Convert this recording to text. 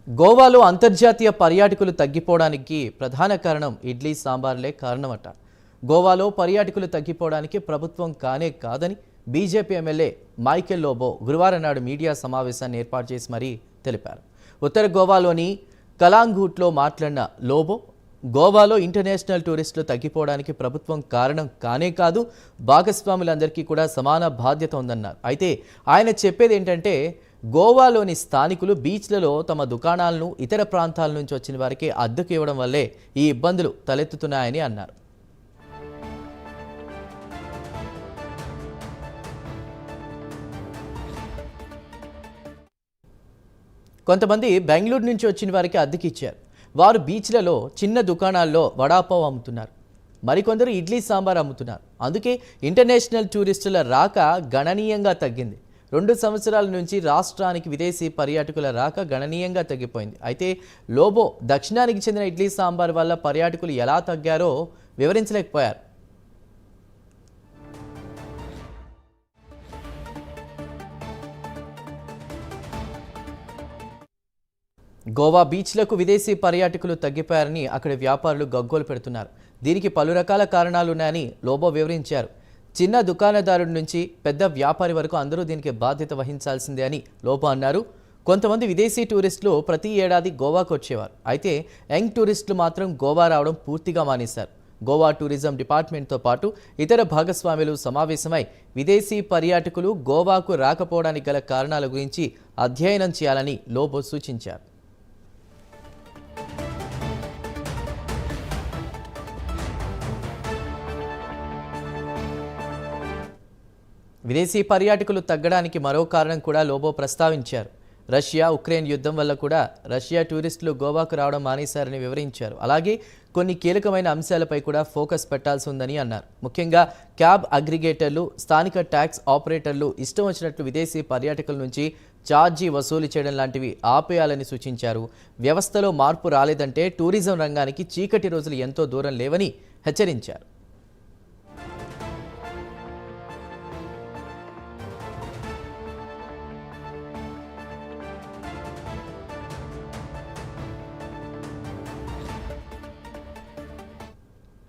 గోవాలో అంతర్జాతీయ పర్యాటకులు తగ్గిపోవడానికి ప్రధాన కారణం ఇడ్లీ సాంబార్లే కారణమట. గోవాలో పర్యాటకులు తగ్గిపోవడానికి ప్రభుత్వం కాదని బీజేపీ ఎమ్మెల్యే మైకేల్ లోబో గురువారం నాడు మీడియా సమావేశాన్ని ఏర్పాటు చేసి మరీ తెలిపారు. ఉత్తర గోవాలోని కలాంగూట్లో మాట్లాడిన లోబో గోవాలో ఇంటర్నేషనల్ టూరిస్టులు తగ్గిపోవడానికి ప్రభుత్వం కారణం కాదు, భాగస్వాములందరికీ కూడా సమాన బాధ్యత ఉందన్నారు. అయితే ఆయన చెప్పేది ఏంటంటే గోవాలోని స్థానికులు బీచ్లలో తమ దుకాణాలను ఇతర ప్రాంతాల నుంచి వచ్చిన వారికి అద్దెకు ఇవ్వడం వల్లే ఈ ఇబ్బందులు తలెత్తుతున్నాయని అన్నారు. కొంతమంది బెంగళూరు నుంచి వచ్చిన వారికి అద్దెకి ఇచ్చారు. వారు బీచ్లలో చిన్న దుకాణాల్లో వడాపావ్ అమ్ముతున్నారు. మరికొందరు ఇడ్లీ సాంబార్ అమ్ముతున్నారు. అందుకే ఇంటర్నేషనల్ టూరిస్టుల రాక గణనీయంగా తగ్గింది. 2 సంవత్సరాల నుంచి రాష్ట్రానికి విదేశీ పర్యాటకుల రాక గణనీయంగా తగ్గిపోయింది. అయితే లోబో దక్షిణానికి చెందిన ఇడ్లీ సాంబార్ వల్ల పర్యాటకులు ఎలా తగ్గారో వివరించలేకపోయారు. గోవా బీచ్లకు విదేశీ పర్యాటకులు తగ్గిపోయారని అక్కడి వ్యాపారులు గగ్గోలు పెడుతున్నారు. దీనికి పలు రకాల కారణాలున్నాయని లోబో వివరించారు. చిన్న దుకాణదారుడి నుంచి పెద్ద వ్యాపారి వరకు అందరూ దీనికి బాధ్యత వహించాల్సిందే అని లోబో అన్నారు. కొంతమంది విదేశీ టూరిస్టులు ప్రతి ఏడాది గోవాకు వచ్చేవారు. అయితే యంగ్ టూరిస్టులు మాత్రం గోవా రావడం పూర్తిగా మానేశారు. గోవా టూరిజం డిపార్ట్మెంట్తో పాటు ఇతర భాగస్వాములు సమావేశమై విదేశీ పర్యాటకులు గోవాకు రాకపోవడానికి గల కారణాల గురించి అధ్యయనం చేయాలని లోబో సూచించారు. విదేశీ పర్యాటకులు తగ్గడానికి మరో కారణం కూడా లోబో ప్రస్తావించారు. రష్యా ఉక్రెయిన్ యుద్ధం వల్ల కూడా రష్యా టూరిస్టులు గోవాకు రావడం మానేశారని వివరించారు. అలాగే కొన్ని కీలకమైన అంశాలపై కూడా ఫోకస్ పెట్టాల్సి ఉందని అన్నారు. ముఖ్యంగా క్యాబ్ అగ్రిగేటర్లు, స్థానిక ట్యాక్స్ ఆపరేటర్లు ఇష్టం వచ్చినట్లు విదేశీ పర్యాటకుల నుంచి ఛార్జీ వసూలు చేయడం లాంటివి ఆపేయాలని సూచించారు. వ్యవస్థలో మార్పు రాలేదంటే టూరిజం రంగానికి చీకటి రోజులు ఎంతో దూరం లేవని హెచ్చరించారు.